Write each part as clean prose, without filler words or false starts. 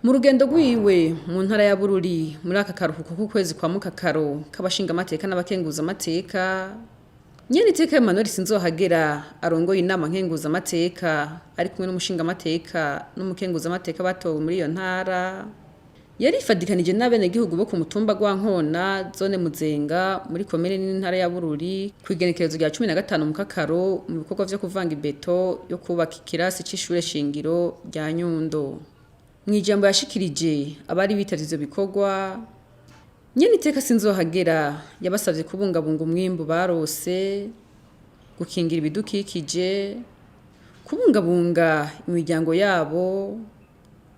Mu rugendo rwiwe mu ntara ya Bururi muri aka karuhuko k'ukwezi kwa Mukakaro k'abashinga amateka n'abakenguza amateka, nyene iteka Emmanuel Sinzohagera arongoye inama nkenguza amateka ari kumwe n'umushinga amateka n'umukenguza amateka batowe muri iyo ntara, yarifadikanije n'abenegihugu bo ku mutumba gwa Nkona zone Muzenga muri komine n'intara ya Bururi kwigenekerezo rya 15 Mukakaro mu bikorwa vyo kuvanga ibeto yo kubaka ikirasi c'ishure shingiro rya Nyundo. Mwijambo yashikirije abari bitavye ivyo bikorwa, nyene iteka Sinzohagera yabasavye kubungabunga umwimbu barose, gukingira ibidukikije, kubungabunga imiryango yabo,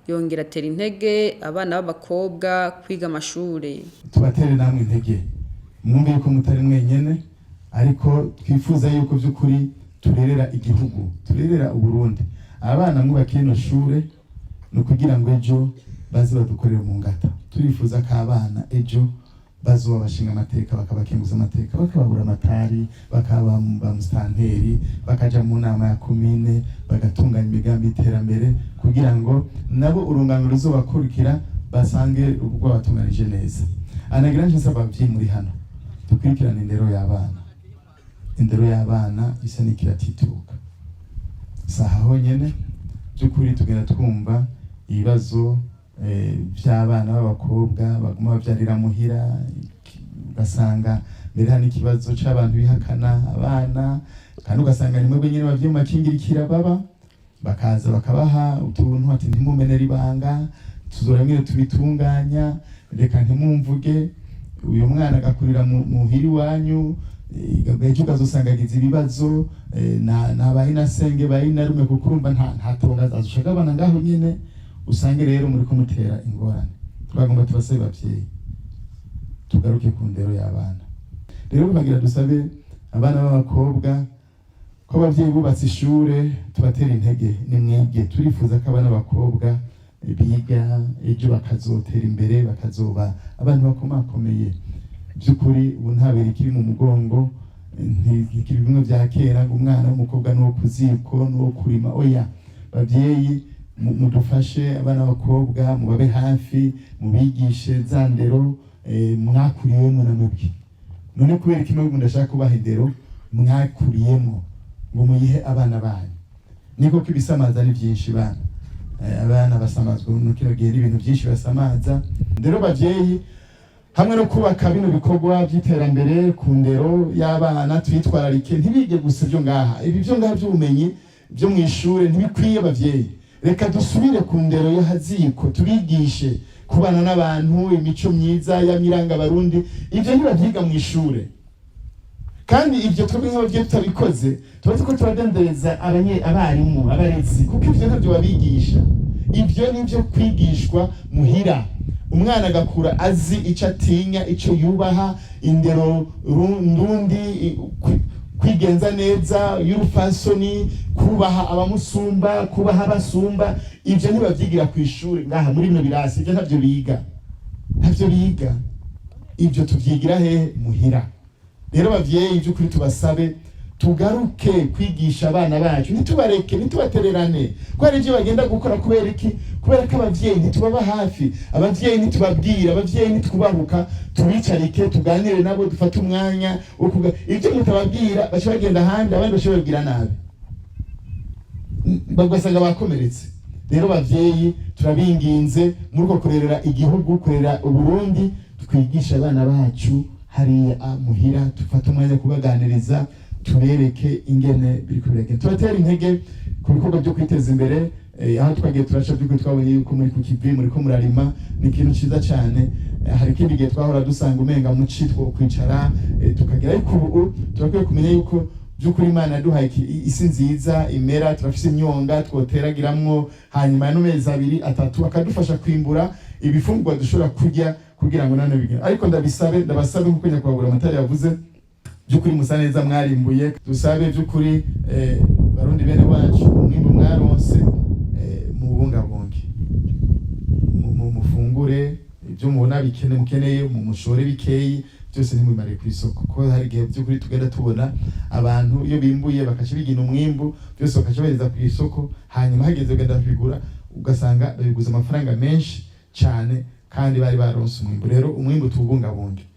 yongera atera intege abana b'abakobwa kwiga amashure. Tubatere namwe intege mwumve yuko mutari mwenyene, ariko twifuza yuko vy'ukuri turerera igihugu, turerera Uburundi. Abana mwubaka ino shure no kugira ngo ejo baze badukorera mu ngata. Turifuza ko abana ejo bazoba bashinga amateka, bakabakenguza amateka, bakababura amatari, bakaba mustanteri, bakaja mu nama ya komine, bagatunganya imigambi iterambere kugira ngo nabo urungano ruzobakurikira basange ubwo batunganije neza. Anagira nje nsaba abavyeyi muri hano dukurikirana indero y'abana. Indero y'abana isa n'ikiratituka. Saha honyene by'ukuri tugenda twumva ibibazo by'abana b'abakobwa baguma bavyarira muhira, ugasanga mbere hari ikibazo c'abantu bihakana abana, kandi ugasanga nimwe nyene bavye mu makingirikira baba bakaza bakabaha utuntu ati ntimumenera ibanga, tuzora mwene tubitunganya, reka ntimumvuge. Uyu mwana agakurira muhiri wanyu, ejo ukazosanga agize ibibazo nabaye nasenge bayi narume kukurumva nta tonga azoshaka abana ngaho nyene, usange rero muri kumutera ingorane. Twagomba tubasabe bavyeyi tugaruke ku ndero y'abana. Rero bagira dusabe abana b'abakobwa ko abavyeyi bubatse ishure tubatera intege, nimwige. Turifuza ko abana b'abakobwa biga ejo bakazotera imbere, bakazoba abantu bakomakomeye. By'ukuri ubu ntabera ikiri mu mugongo, ntikiri bimwe vya kera ngo umwana w'umukobwa n'uwo kuziko n'uwo kurima. Oya, bavyeyi mudufashe abana b'abakobwa, mubabe hafi, mubigishe za ndero mwakuriyemo namubwi. None kubera kimwe ndashaka kubaha indero mwakuriyemo ngo muyihe abana banyu. Niko kibisamaza ni byinshi bana. Abana basamazwa no kino gihe ibintu byinshi basamaza. Ndero bavyeyi hamwe no kubaka bino bikorwa by'iterambere ku ndero y'abana twitwararike, ntibige gusa byo ngaha. Ibi byo ngaha by'ubumenyi byo mu ishure ntibikwiye bavyeyi. Reka dusubire ku ndero yo haziko, tubigishe kubana n'abantu, imico myiza y'amiranga Barundi. Ivyo ntibavyiga mu ishure, kandi ivyo twebwe nk'abavyeyi tutabikoze tubazi ko turadendereza abarimu, abarezi, kuko ivyo ntavyo babigisha. Ivyo nivyo kwigishwa muhira. Umwana agakura azi ico atinya, ico yubaha, indero ndundi, kwigenza neza, y'urufasoni, kubaha abamusumba, kubaha abasumba. Ivyo ntibavyigira ku ishure ngaha muri bino birasi. Ivyo ntavyo biga, ntavyo biga. Ivyo tuvyigira hehe? Muhira. Rero bavyeyi by'ukuri tubasabe tugaruke kwigisha abana bacu, ntitubareke, ntitubatererane. Ko ari ivyo bagenda gukora kubera iki? Kubera ko abavyeyi ntitubaba hafi, abavyeyi ntitubabwira, abavyeyi ntitwubahuka, tubicarike tuganire nabo, dufate umwanya wo kuga. Ivyo mutababwira baca bagenda ahandi, abandi baca babwira nabi, bagasanga bakomeretse. Rero bavyeyi turabinginze muri uko kurerera igihugu, kurera Uburundi, twigisha abana bacu hariya muhira, dufate umwanya kubaganiriza, tubereke ingene biri kubireke. Tubatera intege ku bikorwa byo kwiteza imbere. Aho twagiye turaca by'ukuri twabonye yuko muri ku kivi muri ko murarima, ni ikintu ciza cyane. Hari ikindi gihe twahora dusanga umenga mu citwo kwicara tukagira, ariko ubu turakwiye kumenya yuko by'ukuri Imana yaduhaye isi nziza imera, turafise imyonga twoteragiramwo, hanyuma ya mezi 2-3 akadufasha kwimbura ibifungurwa dushobora kurya kugira ngo nane bigire. Ariko ndabasabe kuko nyakubahwa amatari yavuze by'ukuri musa neza mwarimbuye. Dusabe by'ukuri Barundi bene wacu umwimbu mwaronse mubungabunge, mufungure ibyo mubona mukeneye, mushore bikeyi, byose nimumare ku isoko. Ko hari gihe by'ukuri tugenda tubona abantu iyo bimbuye bakaca bigina umwimbu byose bakaca bereza ku isoko, hanyuma hageze ugenda bigura ugasanga babiguze amafaranga menshi cyane kandi bari baronse umwimbu. Rero umwimbu tuwubungabunge.